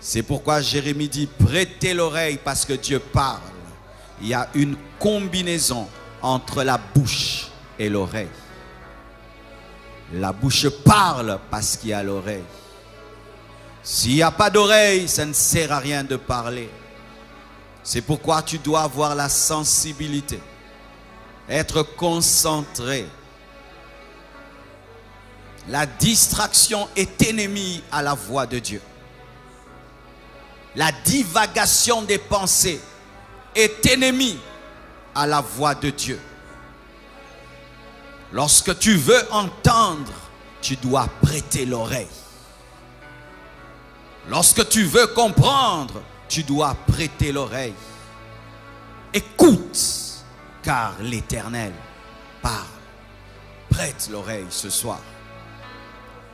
C'est pourquoi Jérémie dit, prêtez l'oreille parce que Dieu parle. Il y a une combinaison entre la bouche et l'oreille. La bouche parle parce qu'il y a l'oreille. S'il n'y a pas d'oreille, ça ne sert à rien de parler. C'est pourquoi tu dois avoir la sensibilité, être concentré. La distraction est ennemie à la voix de Dieu. La divagation des pensées est ennemie à la voix de Dieu. Lorsque tu veux entendre, tu dois prêter l'oreille. Lorsque tu veux comprendre, tu dois prêter l'oreille. Écoute, car l'Éternel parle. Prête l'oreille ce soir.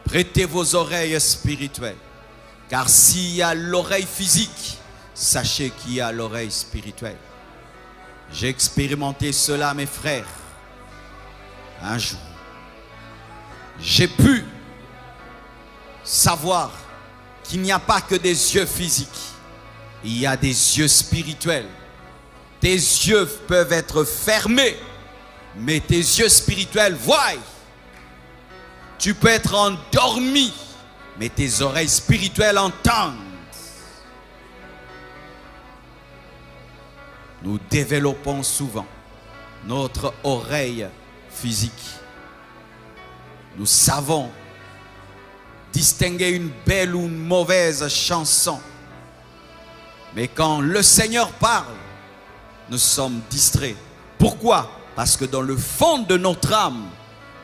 Prêtez vos oreilles spirituelles. Car s'il y a l'oreille physique, sachez qu'il y a l'oreille spirituelle. J'ai expérimenté cela, mes frères. Un jour, j'ai pu savoir qu'il n'y a pas que des yeux physiques. Il y a des yeux spirituels. Tes yeux peuvent être fermés, mais tes yeux spirituels voient. Tu peux être endormi, mais tes oreilles spirituelles entendent. Nous développons souvent notre oreille physique. Nous savons distinguer une belle ou une mauvaise chanson. Mais quand le Seigneur parle, nous sommes distraits. Pourquoi? Parce que dans le fond de notre âme,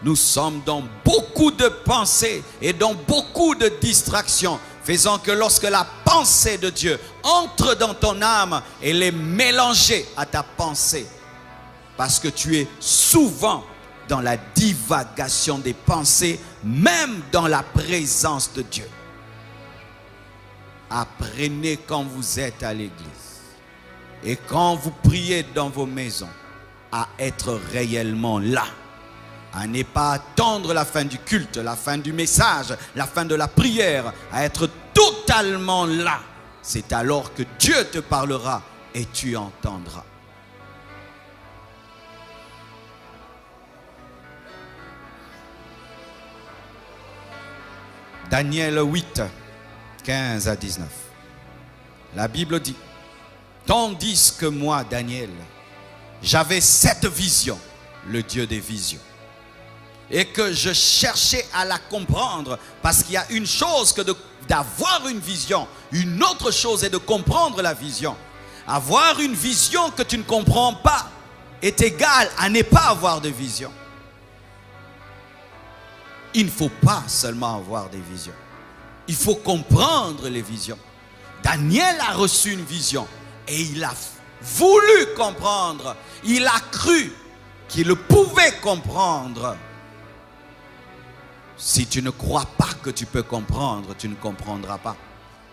nous sommes dans beaucoup de pensées et dans beaucoup de distractions, faisant que lorsque la pensée de Dieu entre dans ton âme, elle est mélangée à ta pensée. Parce que tu es souvent dans la divagation des pensées, même dans la présence de Dieu. Apprenez quand vous êtes à l'église et quand vous priez dans vos maisons à être réellement là. À ne pas attendre la fin du culte, la fin du message, la fin de la prière, à être totalement là. C'est alors que Dieu te parlera et tu entendras. Daniel 8, 15 à 19. La Bible dit, tandis que moi, Daniel, j'avais cette vision, le Dieu des visions, et que je cherchais à la comprendre, parce qu'il y a une chose que d'avoir une vision, une autre chose est de comprendre la vision. Avoir une vision que tu ne comprends pas est égal à ne pas avoir de vision. Il ne faut pas seulement avoir des visions. Il faut comprendre les visions. Daniel a reçu une vision et il a voulu comprendre. Il a cru qu'il pouvait comprendre. Si tu ne crois pas que tu peux comprendre, tu ne comprendras pas.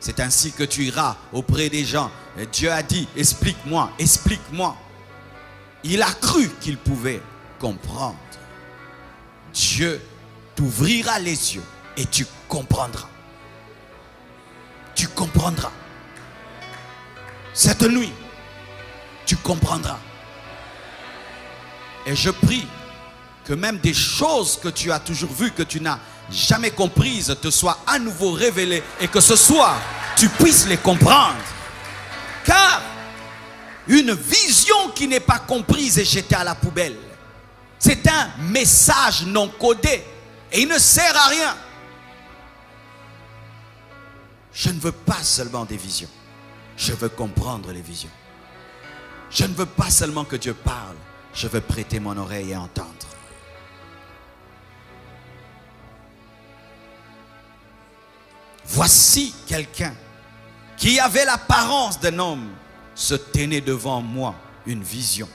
C'est ainsi que tu iras auprès des gens. Et Dieu a dit, explique-moi, explique-moi. Il a cru qu'il pouvait comprendre. Dieu t'ouvrira les yeux et tu comprendras. Tu comprendras. Cette nuit, tu comprendras. Et je prie que même des choses que tu as toujours vues, que tu n'as jamais comprises, te soient à nouveau révélées et que ce soir, tu puisses les comprendre. Car une vision qui n'est pas comprise est jetée à la poubelle. C'est un message non codé et il ne sert à rien. Je ne veux pas seulement des visions. Je veux comprendre les visions. Je ne veux pas seulement que Dieu parle. Je veux prêter mon oreille et entendre. Voici quelqu'un qui avait l'apparence d'un homme se tenait devant moi, une vision.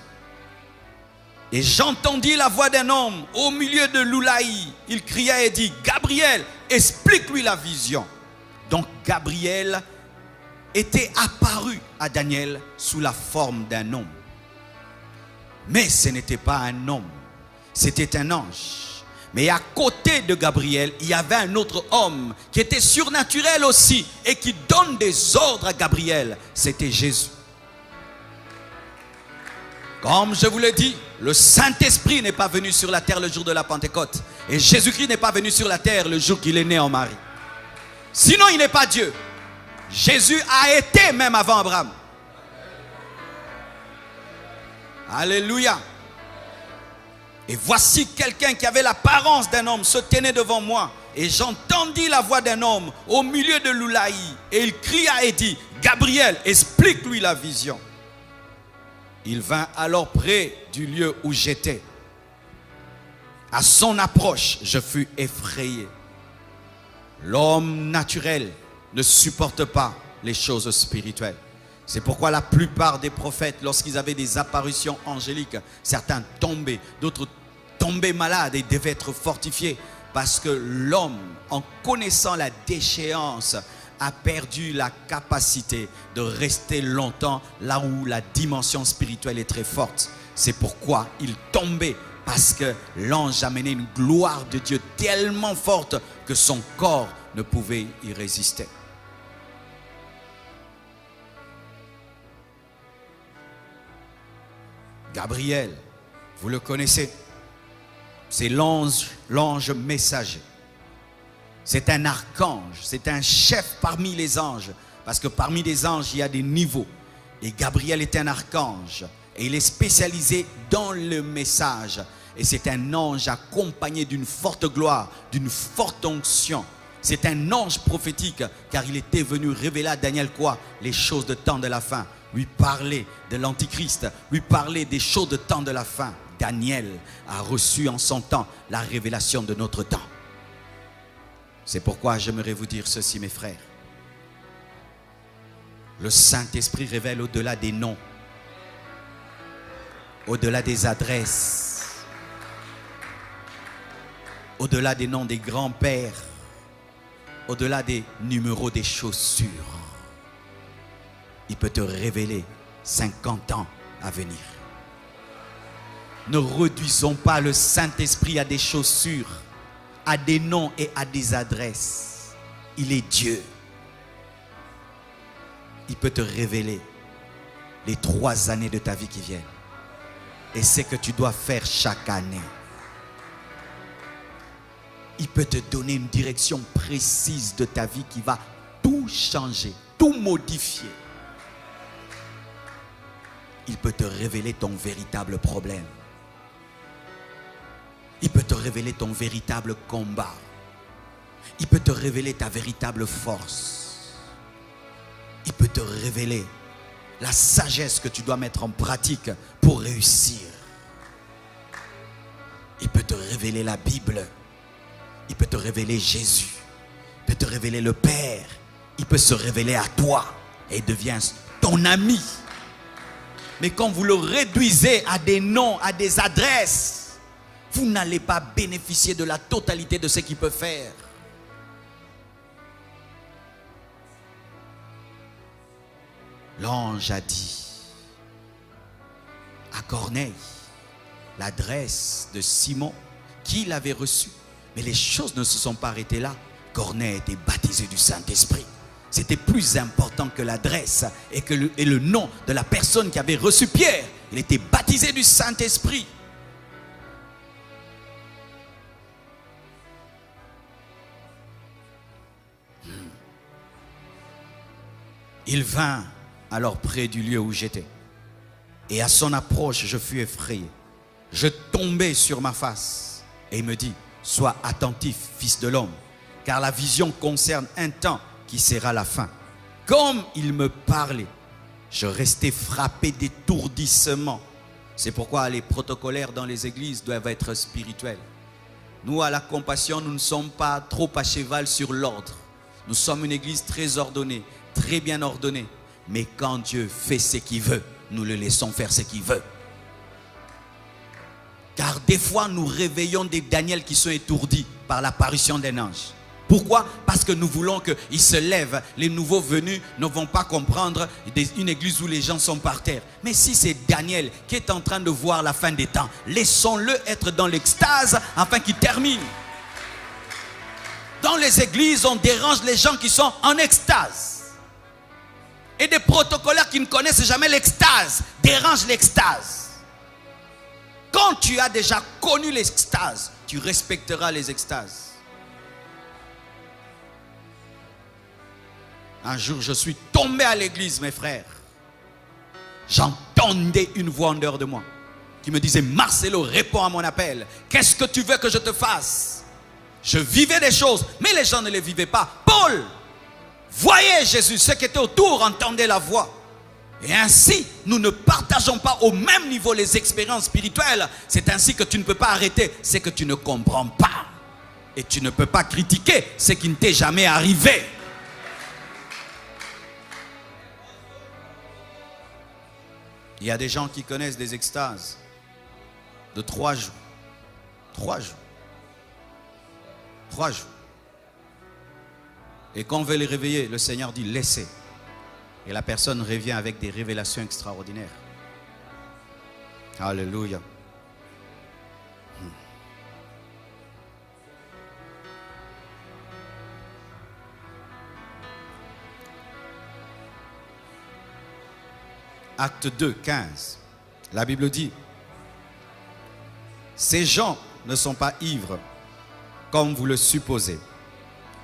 Et j'entendis la voix d'un homme au milieu de l'Oulaï. Il cria et dit, Gabriel, explique-lui la vision. Donc Gabriel était apparu à Daniel sous la forme d'un homme. Mais ce n'était pas un homme, c'était un ange. Mais à côté de Gabriel, il y avait un autre homme qui était surnaturel aussi et qui donne des ordres à Gabriel. C'était Jésus. Comme je vous l'ai dit, le Saint-Esprit n'est pas venu sur la terre le jour de la Pentecôte. Et Jésus-Christ n'est pas venu sur la terre le jour qu'il est né en Marie. Sinon, il n'est pas Dieu. Jésus a été même avant Abraham. Alléluia. Et voici quelqu'un qui avait l'apparence d'un homme se tenait devant moi. Et j'entendis la voix d'un homme au milieu de l'Oulaï. Et il cria et dit, Gabriel, explique-lui la vision. Il vint alors près du lieu où j'étais. À son approche, je fus effrayé. L'homme naturel ne supporte pas les choses spirituelles. C'est pourquoi la plupart des prophètes, lorsqu'ils avaient des apparitions angéliques, certains tombaient, d'autres tombaient malades et devaient être fortifiés. Parce que l'homme, en connaissant la déchéance, a perdu la capacité de rester longtemps là où la dimension spirituelle est très forte. C'est pourquoi il tombait, parce que l'ange amenait une gloire de Dieu tellement forte que son corps ne pouvait y résister. Gabriel, vous le connaissez, c'est l'ange messager. C'est un archange, c'est un chef parmi les anges. Parce que parmi les anges, il y a des niveaux. Et Gabriel est un archange. Et il est spécialisé dans le message. Et c'est un ange accompagné d'une forte gloire, d'une forte onction. C'est un ange prophétique, car il était venu révéler à Daniel quoi? Les choses de temps de la fin. Lui parler de l'Antichrist, lui parler des choses de temps de la fin. Daniel a reçu en son temps la révélation de notre temps. C'est pourquoi j'aimerais vous dire ceci, mes frères. Le Saint-Esprit révèle au-delà des noms, au-delà des adresses, au-delà des noms des grands-pères, au-delà des numéros des chaussures. Il peut te révéler 50 ans à venir. Ne réduisons pas le Saint-Esprit à des chaussures, à des noms et à des adresses. Il est Dieu. Il peut te révéler les 3 années de ta vie qui viennent et ce que tu dois faire chaque année. Il peut te donner une direction précise de ta vie qui va tout changer, tout modifier. Il peut te révéler ton véritable problème. Il peut te révéler ton véritable combat. Il peut te révéler ta véritable force. Il peut te révéler la sagesse que tu dois mettre en pratique pour réussir. Il peut te révéler la Bible. Il peut te révéler Jésus. Il peut te révéler le Père. Il peut se révéler à toi et devient ton ami. Mais quand vous le réduisez à des noms, à des adresses, vous n'allez pas bénéficier de la totalité de ce qu'il peut faire. L'ange a dit à Corneille l'adresse de Simon qui l'avait reçue. Mais les choses ne se sont pas arrêtées là. Corneille a été baptisé du Saint-Esprit. C'était plus important que l'adresse et le nom de la personne qui avait reçu Pierre. Il était baptisé du Saint-Esprit. Il vint alors près du lieu où j'étais. Et à son approche, je fus effrayé. Je tombai sur ma face. Et il me dit, sois attentif, fils de l'homme, car la vision concerne un temps qui sera la fin. Comme il me parlait, je restais frappé d'étourdissement. C'est pourquoi les protocolaires dans les églises doivent être spirituels. Nous, à la Compassion, nous ne sommes pas trop à cheval sur l'ordre. Nous sommes une église très ordonnée, très bien ordonnée. Mais quand Dieu fait ce qu'il veut, nous le laissons faire ce qu'il veut. Car des fois, nous réveillons des Daniel qui sont étourdis par l'apparition d'un ange. Pourquoi? Parce que nous voulons qu'ils se lèvent. Les nouveaux venus ne vont pas comprendre une église où les gens sont par terre. Mais si c'est Daniel qui est en train de voir la fin des temps, laissons-le être dans l'extase afin qu'il termine. Dans les églises, on dérange les gens qui sont en extase. Et des protocolaires qui ne connaissent jamais l'extase dérangent l'extase. Quand tu as déjà connu l'extase, tu respecteras les extases. Un jour, je suis tombé à l'église, mes frères. J'entendais une voix en dehors de moi qui me disait: Marcelo, réponds à mon appel. Qu'est-ce que tu veux que je te fasse? Je vivais des choses, mais les gens ne les vivaient pas. Paul voyait Jésus, ceux qui étaient autour entendaient la voix. Et ainsi, nous ne partageons pas au même niveau les expériences spirituelles. C'est ainsi que tu ne peux pas arrêter ce que tu ne comprends pas. Et tu ne peux pas critiquer ce qui ne t'est jamais arrivé. Il y a des gens qui connaissent des extases de 3 jours. 3 jours. 3 jours. Et quand on veut les réveiller, le Seigneur dit: laissez. Et la personne revient avec des révélations extraordinaires. Alléluia. Acte 2, 15. La Bible dit: ces gens ne sont pas ivres comme vous le supposez,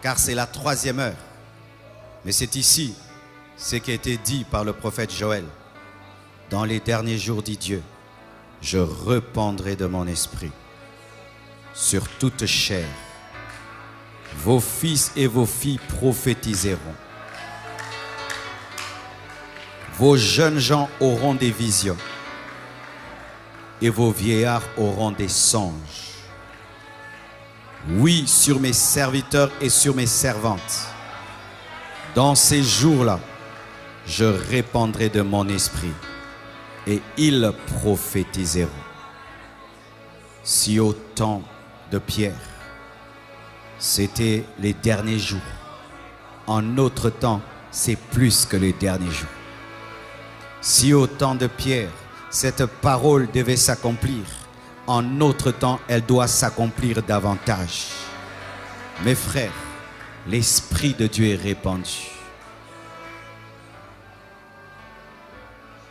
car c'est la 3e heure. Mais c'est ici ce qui a été dit par le prophète Joël: dans les derniers jours, dit Dieu, je répandrai de mon esprit sur toute chair. Vos fils et vos filles prophétiseront. Vos jeunes gens auront des visions et vos vieillards auront des songes. Oui, sur mes serviteurs et sur mes servantes, dans ces jours-là, je répandrai de mon esprit et ils prophétiseront. Si au temps de Pierre, c'était les derniers jours, en notre temps, c'est plus que les derniers jours. Si au temps de Pierre, cette parole devait s'accomplir, en notre temps, elle doit s'accomplir davantage. Mes frères, l'Esprit de Dieu est répandu.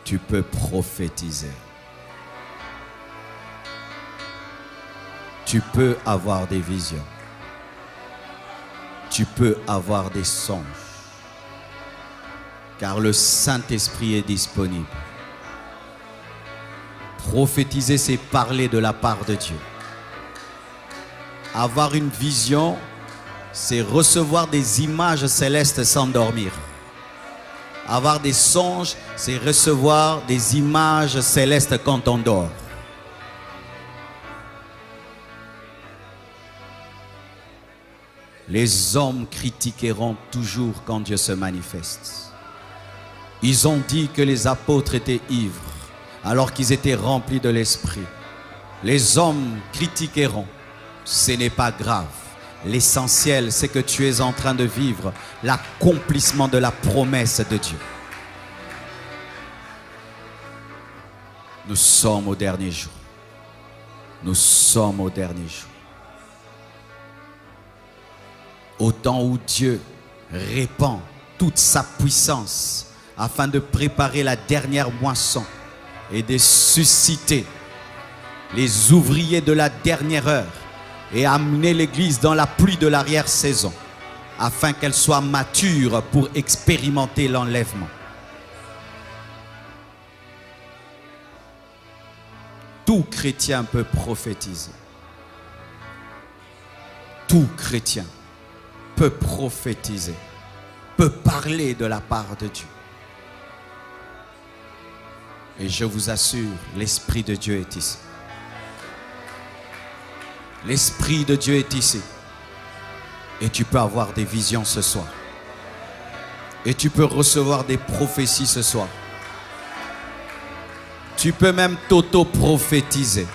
Tu peux prophétiser. Tu peux avoir des visions. Tu peux avoir des songes. Car le Saint-Esprit est disponible. Prophétiser, c'est parler de la part de Dieu. Avoir une vision, c'est recevoir des images célestes sans dormir. Avoir des songes, c'est recevoir des images célestes quand on dort. Les hommes critiqueront toujours quand Dieu se manifeste. Ils ont dit que les apôtres étaient ivres alors qu'ils étaient remplis de l'Esprit. Les hommes critiqueront. Ce n'est pas grave. L'essentiel, c'est que tu es en train de vivre l'accomplissement de la promesse de Dieu. Nous sommes au dernier jour. Nous sommes au dernier jour. Au temps où Dieu répand toute sa puissance afin de préparer la dernière moisson et de susciter les ouvriers de la dernière heure et amener l'église dans la pluie de l'arrière-saison afin qu'elle soit mature pour expérimenter l'enlèvement. Tout chrétien peut prophétiser. Tout chrétien peut prophétiser, peut parler de la part de Dieu. Et je vous assure, l'Esprit de Dieu est ici. L'Esprit de Dieu est ici. Et tu peux avoir des visions ce soir. Et tu peux recevoir des prophéties ce soir. Tu peux même t'auto-prophétiser.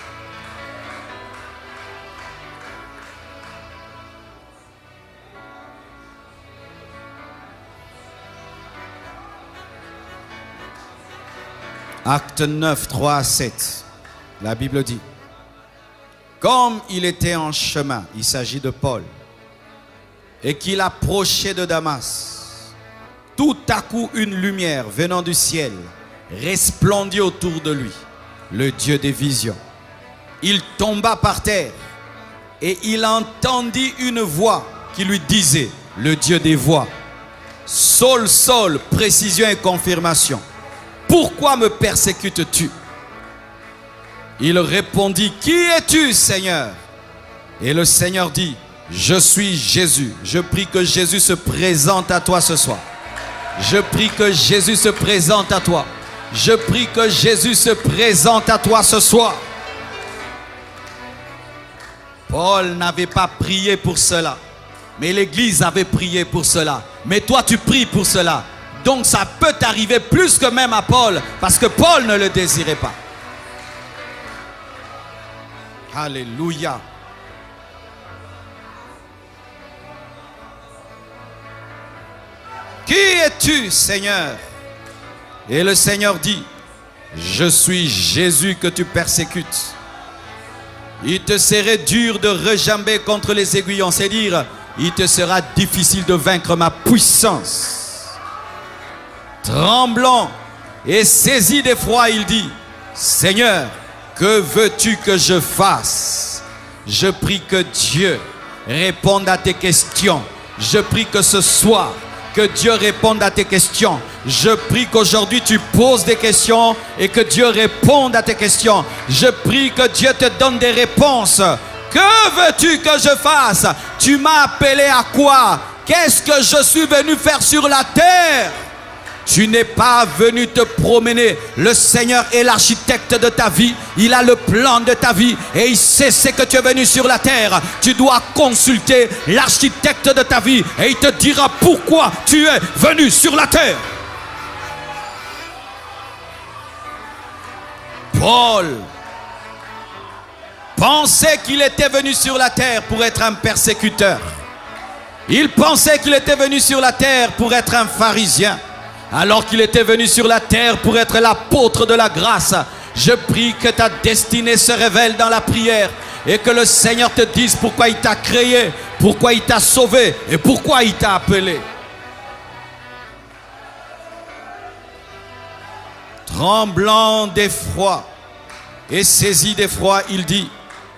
Acte 9, 3 à 7. La Bible dit, comme il était en chemin, il s'agit de Paul, et qu'il approchait de Damas, tout à coup une lumière venant du ciel resplendit autour de lui, le Dieu des visions. Il tomba par terre et il entendit une voix qui lui disait, le Dieu des voix, Saul, Saul, précision et confirmation, pourquoi me persécutes-tu? Il répondit, qui es-tu, Seigneur? Et le Seigneur dit, je suis Jésus. Je prie que Jésus se présente à toi ce soir. Je prie que Jésus se présente à toi. Je prie que Jésus se présente à toi ce soir. Paul n'avait pas prié pour cela, mais l'Église avait prié pour cela. Mais toi, tu pries pour cela. Donc ça peut t'arriver plus que même à Paul, parce que Paul ne le désirait pas. Alléluia. Qui es-tu, Seigneur? Et le Seigneur dit, je suis Jésus que tu persécutes. Il te serait dur de rejamber contre les aiguillons, c'est dire, il te sera difficile de vaincre ma puissance. Tremblant et saisi d'effroi, il dit, Seigneur, que veux-tu que je fasse? Je prie que Dieu réponde à tes questions. Je prie que ce soir, que Dieu réponde à tes questions. Je prie qu'aujourd'hui tu poses des questions et que Dieu réponde à tes questions. Je prie que Dieu te donne des réponses. Que veux-tu que je fasse? Tu m'as appelé à quoi? Qu'est-ce que je suis venu faire sur la terre? Tu n'es pas venu te promener. Le Seigneur est l'architecte de ta vie. Il a le plan de ta vie et il sait ce que tu es venu sur la terre. Tu dois consulter l'architecte de ta vie et il te dira pourquoi tu es venu sur la terre. Paul pensait qu'il était venu sur la terre pour être un persécuteur. Il pensait qu'il était venu sur la terre pour être un pharisien, alors qu'il était venu sur la terre pour être l'apôtre de la grâce. Je prie que ta destinée se révèle dans la prière et que le Seigneur te dise pourquoi il t'a créé, pourquoi il t'a sauvé et pourquoi il t'a appelé. Tremblant d'effroi et saisi d'effroi, il dit,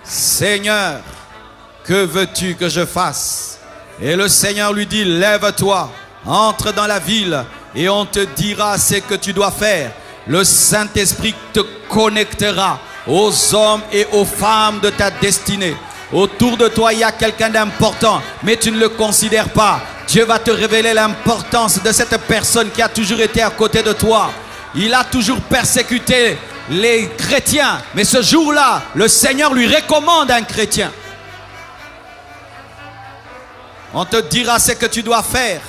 Seigneur, que veux-tu que je fasse? Et le Seigneur lui dit, lève-toi, entre dans la ville et on te dira ce que tu dois faire. Le Saint-Esprit te connectera aux hommes et aux femmes de ta destinée. Autour de toi, il y a quelqu'un d'important, mais tu ne le considères pas. Dieu va te révéler l'importance de cette personne qui a toujours été à côté de toi. Il a toujours persécuté les chrétiens, mais ce jour-là, le Seigneur lui recommande un chrétien. On te dira ce que tu dois faire.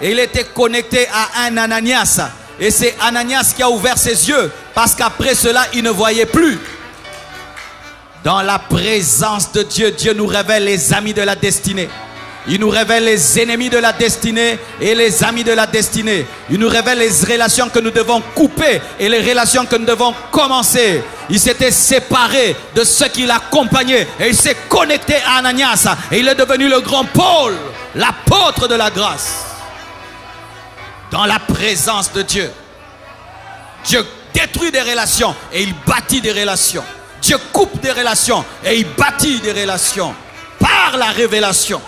Et il était connecté à un Ananias. Et c'est Ananias qui a ouvert ses yeux, parce qu'après cela, il ne voyait plus. Dans la présence de Dieu, Dieu nous révèle les amis de la destinée. Il nous révèle les ennemis de la destinée et les amis de la destinée. Il nous révèle les relations que nous devons couper et les relations que nous devons commencer. Il s'était séparé de ceux qui l'accompagnaient et il s'est connecté à Ananias. Et il est devenu le grand Paul, l'apôtre de la grâce. Dans la présence de Dieu, Dieu détruit des relations et il bâtit des relations. Dieu coupe des relations et il bâtit des relations par la révélation.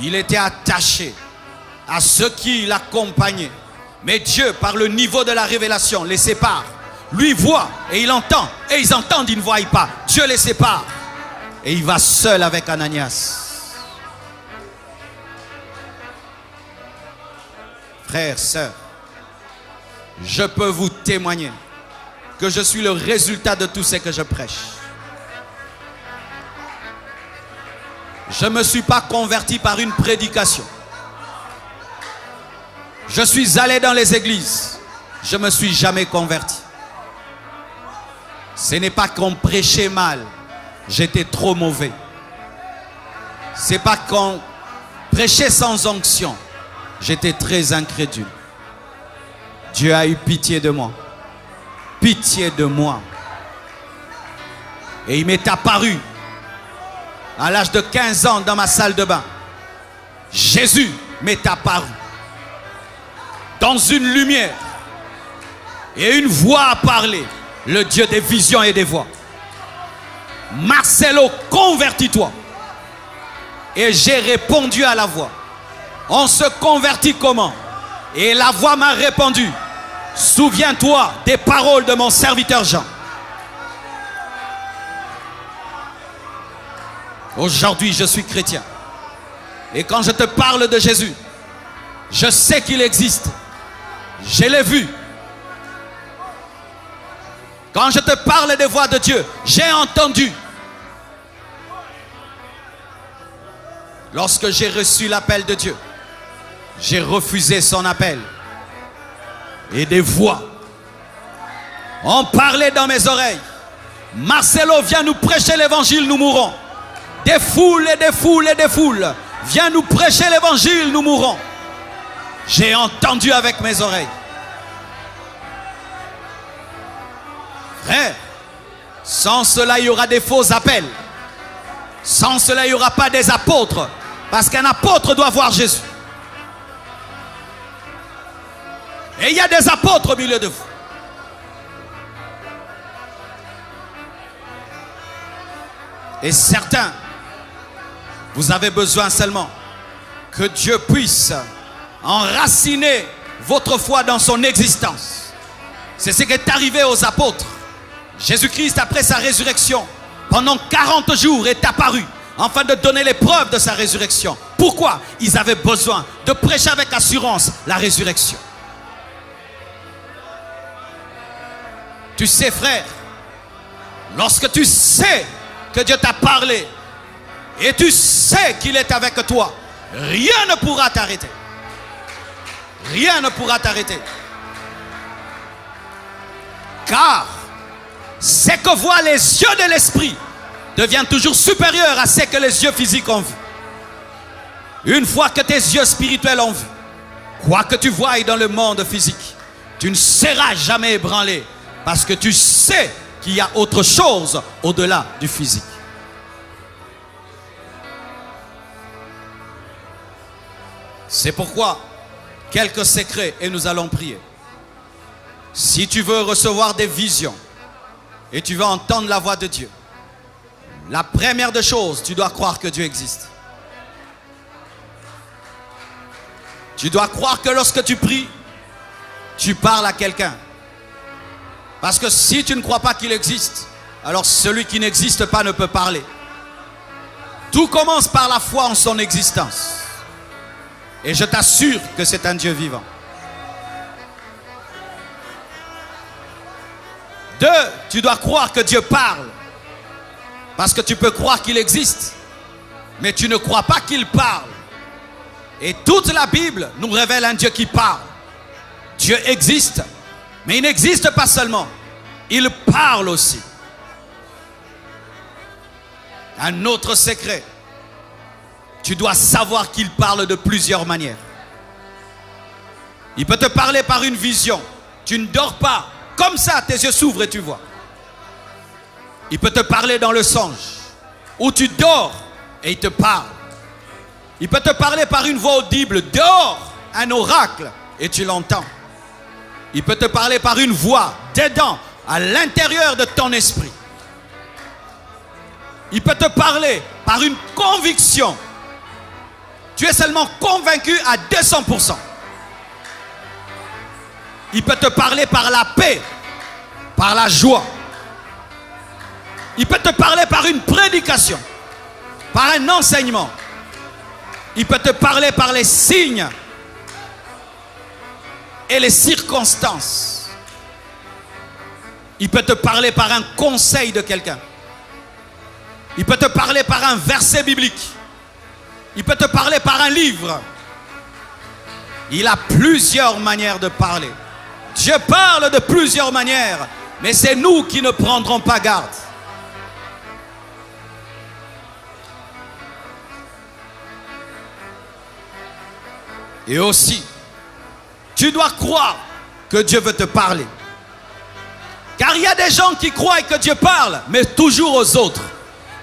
Il était attaché à ceux qui l'accompagnaient. Mais Dieu, par le niveau de la révélation, les sépare. Lui voit et il entend. Et ils entendent, ils ne voient pas. Dieu les sépare. Et il va seul avec Ananias. Frères, sœurs, je peux vous témoigner que je suis le résultat de tout ce que je prêche. Je ne me suis pas converti par une prédication. Je suis allé dans les églises. Je ne me suis jamais converti. Ce n'est pas qu'on prêchait mal. J'étais trop mauvais. Ce n'est pas qu'on prêcher sans onction, j'étais très incrédule. Dieu a eu pitié de moi. Pitié de moi. Et il m'est apparu à l'âge de 15 ans dans ma salle de bain. Jésus m'est apparu dans une lumière et une voix a parlé, le Dieu des visions et des voix. Marcelo, convertis-toi. Et j'ai répondu à la voix. On se convertit comment? Et la voix m'a répondu. Souviens-toi des paroles de mon serviteur Jean. Aujourd'hui, je suis chrétien. Et quand je te parle de Jésus, je sais qu'il existe. Je l'ai vu. Quand je te parle des voix de Dieu, j'ai entendu. Lorsque j'ai reçu l'appel de Dieu, j'ai refusé son appel. Et des voix ont parlé dans mes oreilles. Marcelo, viens nous prêcher l'évangile, nous mourrons. Des foules et des foules et des foules. Viens nous prêcher l'évangile, nous mourrons. J'ai entendu avec mes oreilles. Frère, sans cela, il y aura des faux appels. Sans cela, il n'y aura pas des apôtres. Parce qu'un apôtre doit voir Jésus. Et il y a des apôtres au milieu de vous. Et certains, vous avez besoin seulement que Dieu puisse enraciner votre foi dans son existence. C'est ce qui est arrivé aux apôtres. Jésus-Christ, après sa résurrection, pendant 40 jours est apparu afin de donner les preuves de sa résurrection. Pourquoi? Ils avaient besoin de prêcher avec assurance la résurrection. Tu sais, frère, lorsque tu sais que Dieu t'a parlé et tu sais qu'il est avec toi, rien ne pourra t'arrêter. Rien ne pourra t'arrêter. Car ce que voient les yeux de l'esprit devient toujours supérieur à ce que les yeux physiques ont vu. Une fois que tes yeux spirituels ont vu, quoi que tu voies dans le monde physique, tu ne seras jamais ébranlé parce que tu sais qu'il y a autre chose au-delà du physique. C'est pourquoi quelques secrets et nous allons prier. Si tu veux recevoir des visions et tu veux entendre la voix de Dieu, la première des choses, tu dois croire que Dieu existe. Tu dois croire que lorsque tu pries, tu parles à quelqu'un. Parce que si tu ne crois pas qu'il existe, alors celui qui n'existe pas ne peut parler. Tout commence par la foi en son existence. Et je t'assure que c'est un Dieu vivant. 2, tu dois croire que Dieu parle. Parce que tu peux croire qu'il existe, mais tu ne crois pas qu'il parle. Et toute la Bible nous révèle un Dieu qui parle. Dieu existe, mais il n'existe pas seulement, il parle aussi. Un autre secret, tu dois savoir qu'il parle de plusieurs manières. Il peut te parler par une vision. Tu ne dors pas. Comme ça, tes yeux s'ouvrent et tu vois. Il peut te parler dans le songe, où tu dors et il te parle. Il peut te parler par une voix audible, dehors, un oracle, et tu l'entends. Il peut te parler par une voix, dedans, à l'intérieur de ton esprit. Il peut te parler par une conviction. Tu es seulement convaincu à 200%. Il peut te parler par la paix, par la joie. Il peut te parler par une prédication, par un enseignement. Il peut te parler par les signes et les circonstances. Il peut te parler par un conseil de quelqu'un. Il peut te parler par un verset biblique. Il peut te parler par un livre. Il a plusieurs manières de parler. Dieu parle de plusieurs manières, mais c'est nous qui ne prendrons pas garde. Et aussi, tu dois croire que Dieu veut te parler. Car il y a des gens qui croient que Dieu parle, mais toujours aux autres.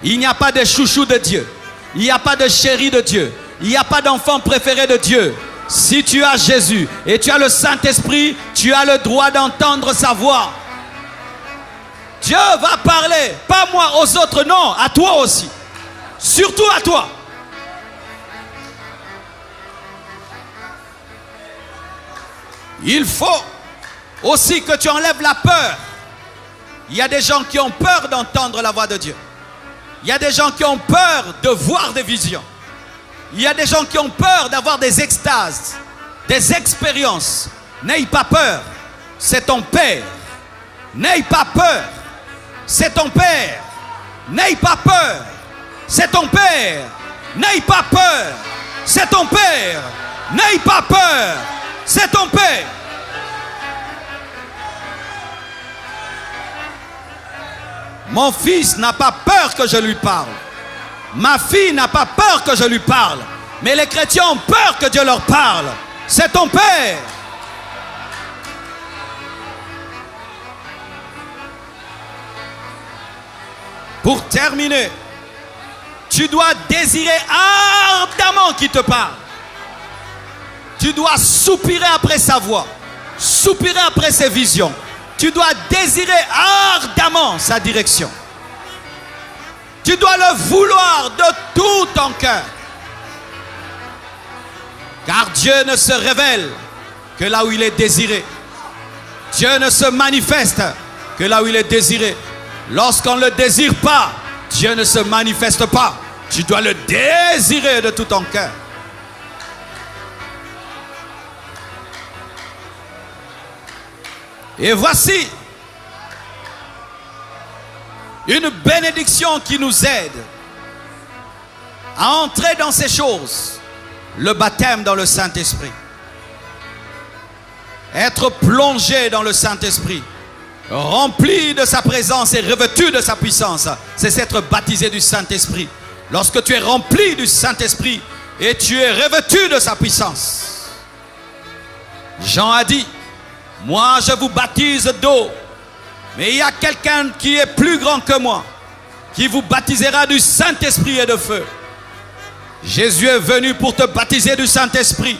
Il n'y a pas de chouchou de Dieu. Il n'y a pas de chéri de Dieu. Il n'y a pas d'enfant préféré de Dieu. Si tu as Jésus et tu as le Saint-Esprit, tu as le droit d'entendre sa voix. Dieu va parler, pas moi aux autres, non, à toi aussi. Surtout à toi. Il faut aussi que tu enlèves la peur. Il y a des gens qui ont peur d'entendre la voix de Dieu. Il y a des gens qui ont peur de voir des visions. Il y a des gens qui ont peur d'avoir des extases, des expériences. N'aie pas peur, c'est ton Père. N'aie pas peur, c'est ton Père. N'aie pas peur, c'est ton Père. N'aie pas peur, c'est ton Père. N'aie pas peur, c'est ton Père. Mon fils n'a pas peur que je lui parle. Ma fille n'a pas peur que je lui parle. Mais les chrétiens ont peur que Dieu leur parle. C'est ton Père. Pour terminer, tu dois désirer ardemment qu'il te parle. Tu dois soupirer après sa voix, soupirer après ses visions. Tu dois désirer ardemment sa direction. Tu dois le vouloir de tout ton cœur. Car Dieu ne se révèle que là où il est désiré. Dieu ne se manifeste que là où il est désiré. Lorsqu'on ne le désire pas, Dieu ne se manifeste pas. Tu dois le désirer de tout ton cœur. Et voici une bénédiction qui nous aide à entrer dans ces choses. Le baptême dans le Saint-Esprit. Être plongé dans le Saint-Esprit. Rempli de sa présence et revêtu de sa puissance. C'est être baptisé du Saint-Esprit. Lorsque tu es rempli du Saint-Esprit et tu es revêtu de sa puissance. Jean a dit: moi je vous baptise d'eau, mais il y a quelqu'un qui est plus grand que moi, qui vous baptisera du Saint-Esprit et de feu. Jésus est venu pour te baptiser du Saint-Esprit.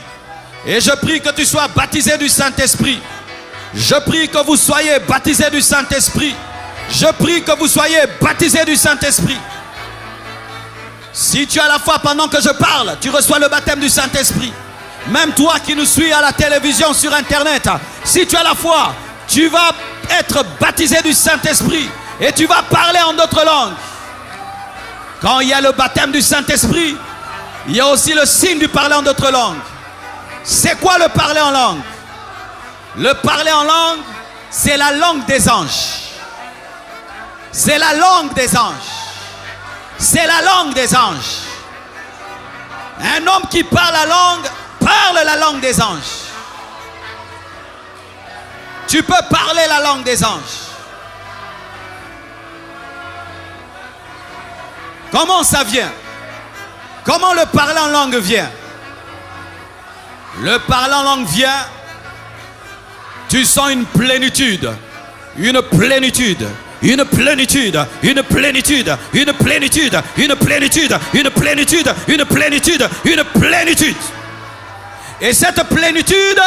Et je prie que tu sois baptisé du Saint-Esprit. Je prie que vous soyez baptisés du Saint-Esprit. Je prie que vous soyez baptisés du Saint-Esprit. Si tu as la foi pendant que je parle, tu reçois le baptême du Saint-Esprit. Même toi qui nous suis à la télévision, sur Internet, si tu as la foi, tu vas être baptisé du Saint-Esprit et tu vas parler en d'autres langues. Quand il y a le baptême du Saint-Esprit, il y a aussi le signe du parler en d'autres langues. C'est quoi le parler en langue? Le parler en langue, c'est la langue des anges. C'est la langue des anges. C'est la langue des anges. Un homme qui parle la langue des anges. Tu peux parler la langue des anges. Comment ça vient? Comment le parler en langue vient? Le parler en langue vient, tu sens une plénitude, une plénitude, une plénitude, une plénitude, une plénitude, une plénitude, une plénitude, une plénitude, une plénitude. Et cette plénitude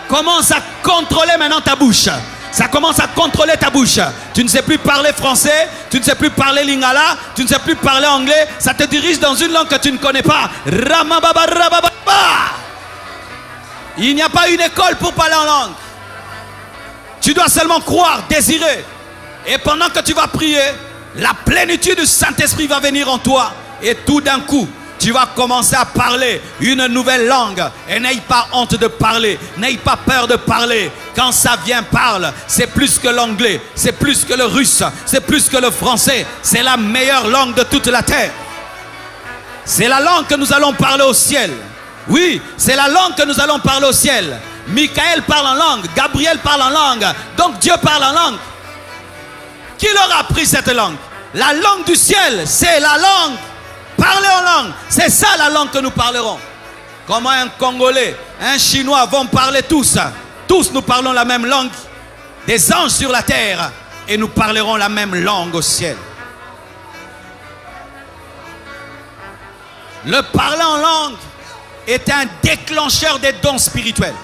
commence à contrôler maintenant ta bouche. Ça commence à contrôler ta bouche. Tu ne sais plus parler français, tu ne sais plus parler lingala, tu ne sais plus parler anglais. Ça te dirige dans une langue que tu ne connais pas. Il n'y a pas une école pour parler en langue. Tu dois seulement croire, désirer. Et pendant que tu vas prier, la plénitude du Saint-Esprit va venir en toi. Et tout d'un coup, tu vas commencer à parler une nouvelle langue. Et n'aie pas honte de parler. N'aie pas peur de parler. Quand ça vient, parle. C'est plus que l'anglais. C'est plus que le russe. C'est plus que le français. C'est la meilleure langue de toute la terre. C'est la langue que nous allons parler au ciel. Oui, c'est la langue que nous allons parler au ciel. Michael parle en langue. Gabriel parle en langue. Donc Dieu parle en langue. Qui leur a appris cette langue? La langue du ciel, c'est la langue. Parler en langue, c'est ça la langue que nous parlerons. Comment un Congolais, un Chinois vont parler tous. Tous nous parlons la même langue. Des anges sur la terre. Et nous parlerons la même langue au ciel. Le parler en langue est un déclencheur des dons spirituels.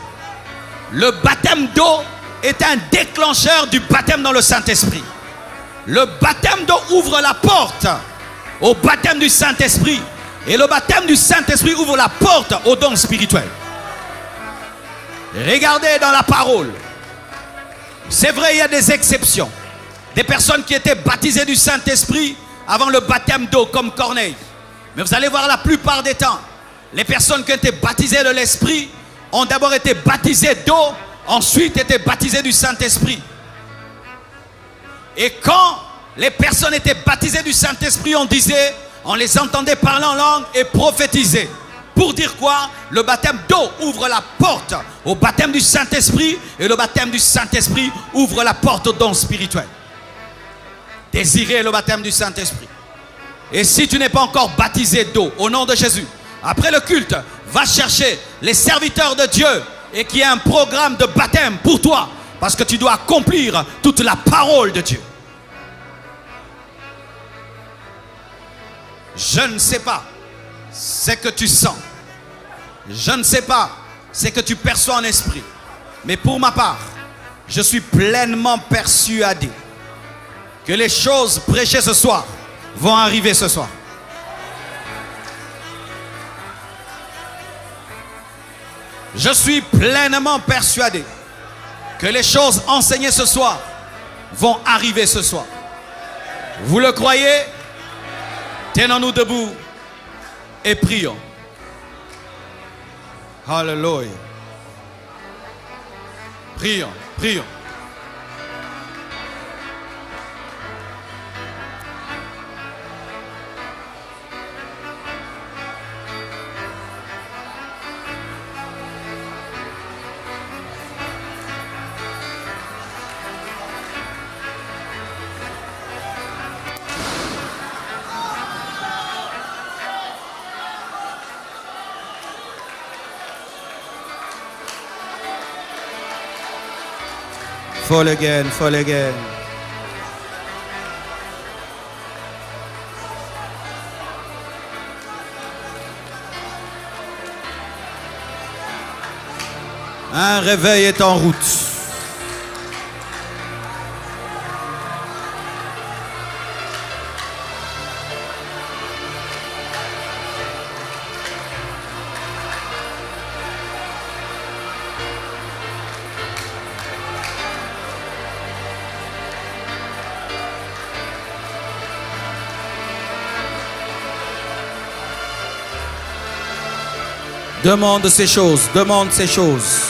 Le baptême d'eau est un déclencheur du baptême dans le Saint-Esprit. Le baptême d'eau ouvre la porte au baptême du Saint-Esprit. Et le baptême du Saint-Esprit ouvre la porte aux dons spirituels. Regardez dans la parole. C'est vrai, il y a des exceptions. Des personnes qui étaient baptisées du Saint-Esprit avant le baptême d'eau, comme Corneille. Mais vous allez voir, la plupart des temps, les personnes qui ont été baptisées de l'Esprit ont d'abord été baptisées d'eau, ensuite été baptisées du Saint-Esprit. Et quand les personnes étaient baptisées du Saint-Esprit, on les entendait parler en langue et prophétiser. Pour dire quoi? Le baptême d'eau ouvre la porte au baptême du Saint-Esprit et le baptême du Saint-Esprit ouvre la porte aux dons spirituels. Désirez le baptême du Saint-Esprit. Et si tu n'es pas encore baptisé d'eau, au nom de Jésus, après le culte, va chercher les serviteurs de Dieu et qu'il y ait un programme de baptême pour toi, parce que tu dois accomplir toute la parole de Dieu. Je ne sais pas ce que tu sens. Je ne sais pas ce que tu perçois en esprit. Mais pour ma part, je suis pleinement persuadé que les choses prêchées ce soir vont arriver ce soir. Je suis pleinement persuadé que les choses enseignées ce soir vont arriver ce soir. Vous le croyez? Tenons-nous debout et prions. Alléluia. Prions, prions. Fall again, fall again. Un réveil est en route. Demande ces choses, demande ces choses.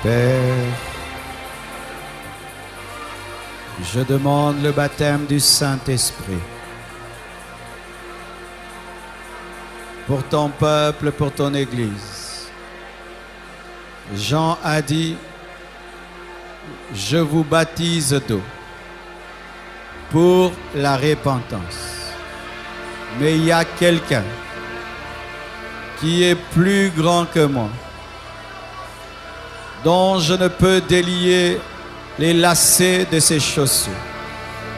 Père, je demande le baptême du Saint-Esprit pour ton peuple, pour ton Église. Jean a dit, je vous baptise d'eau pour la repentance. Mais il y a quelqu'un qui est plus grand que moi, dont je ne peux délier les lacets de ses chaussures.